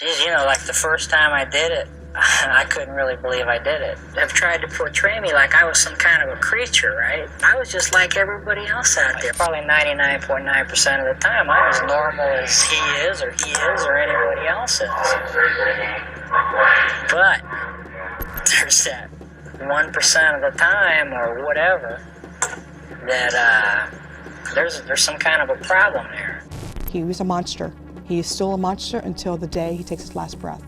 You know, like the first time I did it, I couldn't really believe I did it. They've tried to portray me like I was some kind of a creature, right? I was just like everybody else out there. Probably 99.9% of the time, I'm as normal as he is or anybody else is. But there's that 1% of the time or whatever that there's some kind of a problem there. He was a monster. He is still a monster until the day he takes his last breath.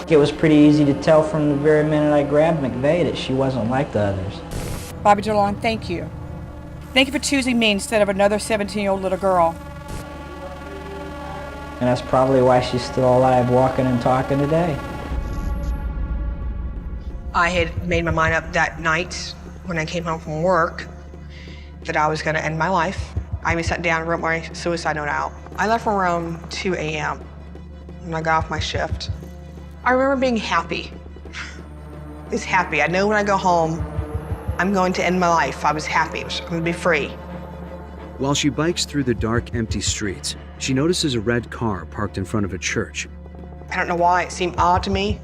It was pretty easy to tell from the very minute I grabbed McBaye that she wasn't like the others. Bobby DeLong, thank you. Thank you for choosing me instead of another 17-year-old little girl. And that's probably why she's still alive, walking and talking today. I had made my mind up that night when I came home from work that I was going to end my life. I even sat down and wrote my suicide note out. I left around 2 a.m. when I got off my shift. I remember being happy. I was happy. I know when I go home, I'm going to end my life. I was happy. I'm going to be free. While she bikes through the dark, empty streets, she notices a red car parked in front of a church. I don't know why. It seemed odd to me.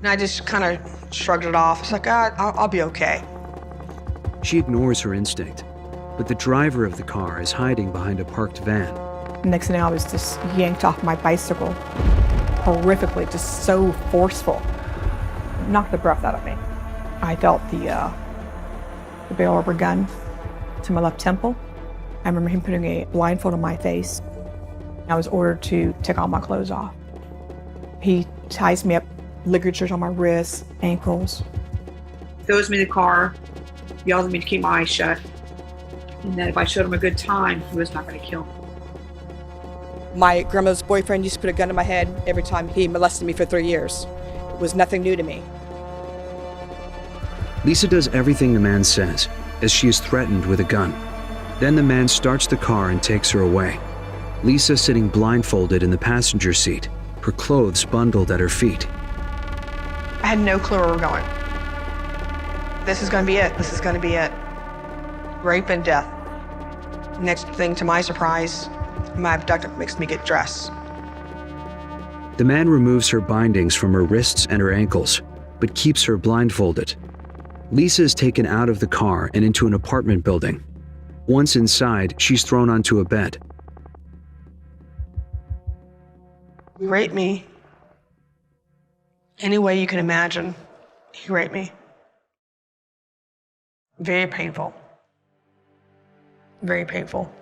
And I just kind of shrugged it off. It's like, I'll be okay. She ignores her instinct, but the driver of the car is hiding behind a parked van. Next thing I was just yanked off my bicycle, horrifically, just so forceful. Knocked the breath out of me. I felt the barrel of a gun to my left temple. I remember him putting a blindfold on my face. I was ordered to take all my clothes off. He ties me up, ligatures on my wrists, ankles. Throws me in the car, yells at me to keep my eyes shut, and that if I showed him a good time, he was not going to kill me. My grandmother's boyfriend used to put a gun in my head every time he molested me for 3 years. It was nothing new to me. Lisa does everything the man says, as she is threatened with a gun. Then the man starts the car and takes her away. Lisa sitting blindfolded in the passenger seat, her clothes bundled at her feet. I had no clue where we were going. This is going to be it. This is going to be it. Rape and death. Next thing, to my surprise, my abductor makes me get dressed. The man removes her bindings from her wrists and her ankles, but keeps her blindfolded. Lisa is taken out of the car and into an apartment building. Once inside, she's thrown onto a bed. He raped me any way you can imagine. He raped me. Very painful. Very painful.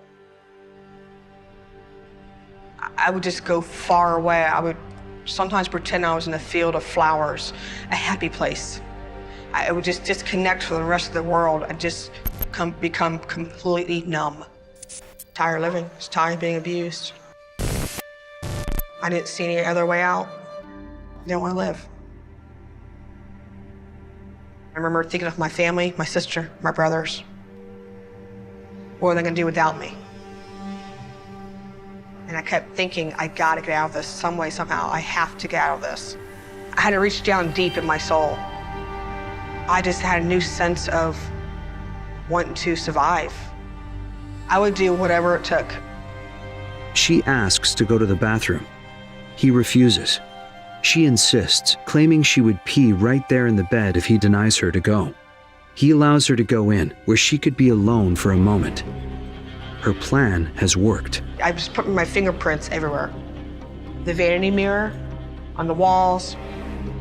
I would just go far away. I would sometimes pretend I was in a field of flowers, a happy place. I would just disconnect from the rest of the world and just become completely numb. Tired of living, just tired of being abused. I didn't see any other way out. I didn't want to live. I remember thinking of my family, my sister, my brothers. What are they going to do without me? And I kept thinking, I gotta get out of this some way, somehow. I have to get out of this. I had to reach down deep in my soul. I just had a new sense of wanting to survive. I would do whatever it took. She asks to go to the bathroom. He refuses. She insists, claiming she would pee right there in the bed if he denies her to go. He allows her to go in, where she could be alone for a moment. Her plan has worked. I was putting my fingerprints everywhere. The vanity mirror, on the walls,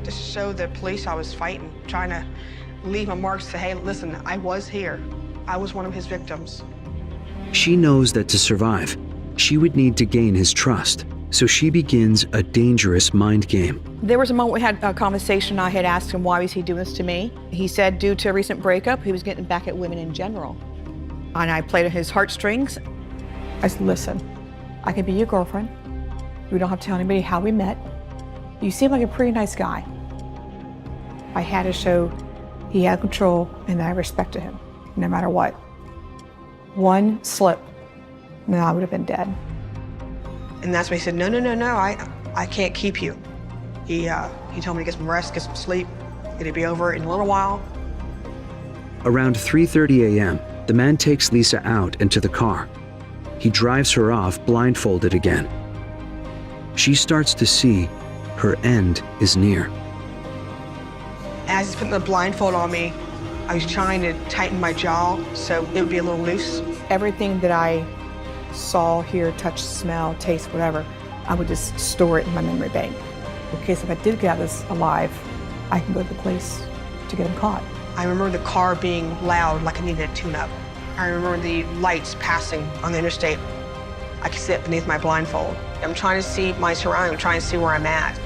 just to show the police I was fighting, trying to leave my marks to say, hey, listen, I was here. I was one of his victims. She knows that to survive, she would need to gain his trust, so she begins a dangerous mind game. There was a moment we had a conversation. I had asked him, why was he doing this to me? He said, due to a recent breakup, he was getting back at women in general. And I played on his heartstrings. I said, listen, I can be your girlfriend. We don't have to tell anybody how we met. You seem like a pretty nice guy. I had to show he had control and that I respected him, no matter what. One slip, and I would have been dead. And that's when he said, no, I can't keep you. He told me to get some rest, get some sleep. It'd be over in a little while. Around 3:30 a.m., the man takes Lisa out into the car. He drives her off blindfolded again. she starts to see her end is near. As he's putting the blindfold on me, I was trying to tighten my jaw so it would be a little loose. Everything that I saw, hear, touch, smell, taste, whatever, I would just store it in my memory bank. In case if I did get out of this alive, I can go to the place to get him caught. I remember the car being loud like it needed a tune-up. I remember the lights passing on the interstate. I could see it beneath my blindfold. I'm trying to see my surroundings, I'm trying to see where I'm at.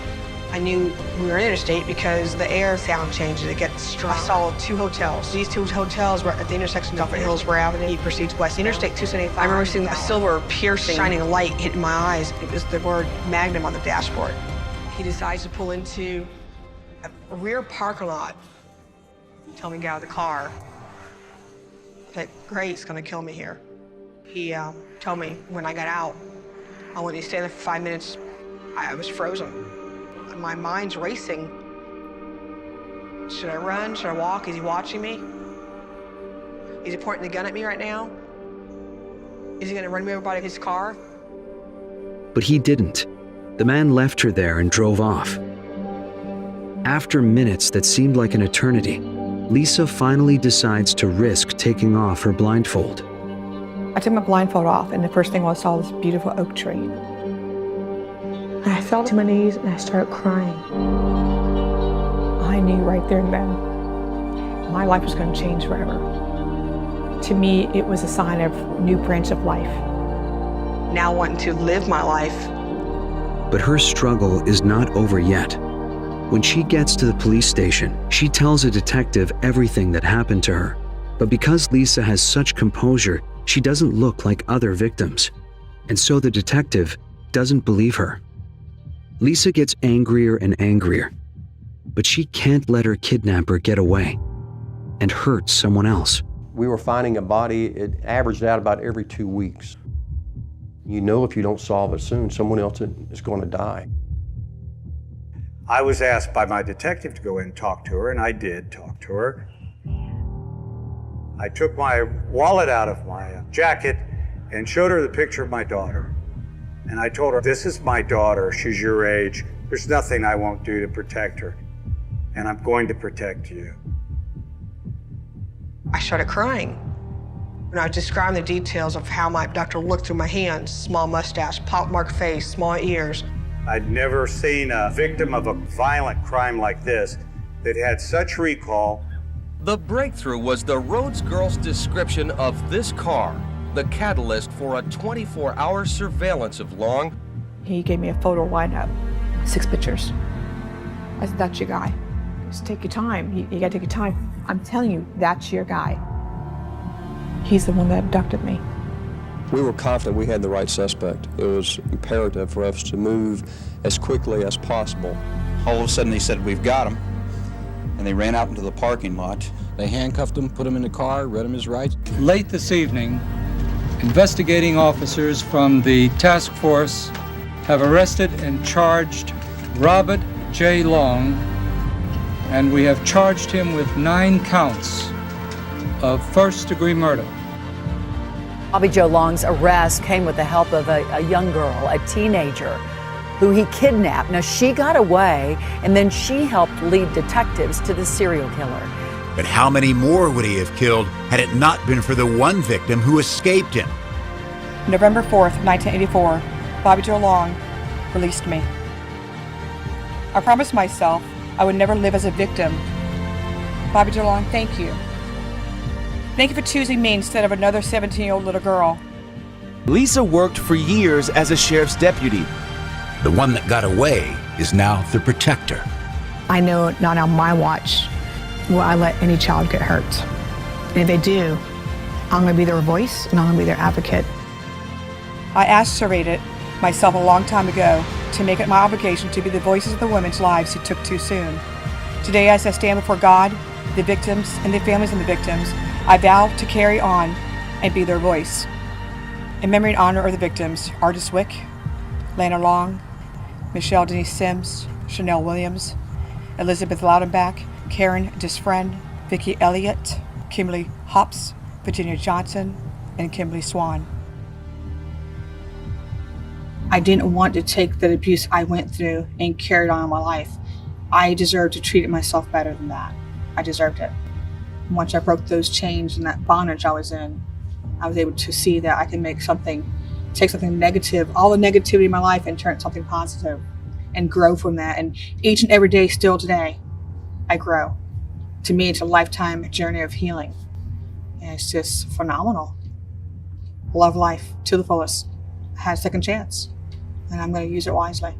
I knew we were in interstate because the air sound changes, it gets strong. I saw 2 hotels. These 2 hotels were at the intersection of Hillsborough Avenue, he proceeds west. Interstate 275. I remember seeing a silver piercing, shining light hitting my eyes. It was the word Magnum on the dashboard. He decides to pull into a rear parking lot. Tell me to get out of the car. That Grace's gonna kill me here. He told me when I got out, I wanted to stay there for 5 minutes. I was frozen. My mind's racing. Should I run? Should I walk? Is he watching me? Is he pointing the gun at me right now? Is he gonna run me over by his car? But he didn't. The man left her there and drove off. After minutes that seemed like an eternity, Lisa finally decides to risk taking off her blindfold. I took my blindfold off, and the first thing I saw was this beautiful oak tree. And I fell to my knees and I started crying. I knew right there and then my life was going to change forever. To me, it was a sign of a new branch of life. Now wanting to live my life. But her struggle is not over yet. When she gets to the police station, she tells a detective everything that happened to her. But because Lisa has such composure, she doesn't look like other victims. And so the detective doesn't believe her. Lisa gets angrier and angrier, but she can't let her kidnapper get away and hurt someone else. We were finding a body, it averaged out about every 2 weeks. You know if you don't solve it soon, someone else is going to die. I was asked by my detective to go in and talk to her, and I did talk to her. I took my wallet out of my jacket and showed her the picture of my daughter. And I told her, this is my daughter, she's your age. There's nothing I won't do to protect her. And I'm going to protect you. I started crying. When I was describing the details of how my abductor looked through my hands, small mustache, pockmarked face, small ears. I'd never seen a victim of a violent crime like this that had such recall. The breakthrough was the Rhodes girl's description of this car, the catalyst for a 24-hour surveillance of Long. He gave me a photo lineup, 6 pictures. I said, that's your guy. Just take your time. You gotta take your time. I'm telling you, that's your guy. He's the one that abducted me. We were confident we had the right suspect. It was imperative for us to move as quickly as possible. All of a sudden they said, we've got him. And they ran out into the parking lot. They handcuffed him, put him in the car, read him his rights. Late this evening, investigating officers from the task force have arrested and charged Robert J. Long, and we have charged him with 9 counts of first-degree murder. Bobby Joe Long's arrest came with the help of a young girl, a teenager, who he kidnapped. Now, she got away, and then she helped lead detectives to the serial killer. But how many more would he have killed had it not been for the one victim who escaped him? November 4th, 1984, Bobby Joe Long released me. I promised myself I would never live as a victim. Bobby Joe Long, thank you. Thank you for choosing me instead of another 17-year-old little girl. Lisa worked for years as a sheriff's deputy. The one that got away is now the protector. I know not on my watch will I let any child get hurt. And if they do, I'm going to be their voice and I'm going to be their advocate. I aspirated myself a long time ago to make it my obligation to be the voices of the women's lives who took too soon. Today, as I stand before God, the victims, and the families of the victims, I vow to carry on and be their voice. In memory and honor of the victims, Artis Wick, Lana Long, Michelle Denise Sims, Chanel Williams, Elizabeth Loudenbach, Karen Disfriend, Vicki Elliott, Kimberly Hops, Virginia Johnson, and Kimberly Swan. I didn't want to take the abuse I went through and carry it on in my life. I deserved to treat myself better than that. I deserved it. Once I broke those chains and that bondage I was in, I was able to see that I can take something negative, all the negativity in my life, and turn it something positive and grow from that. And each and every day, still today, I grow. To me, it's a lifetime journey of healing. And it's just phenomenal. Love life to the fullest. I had a second chance, and I'm going to use it wisely.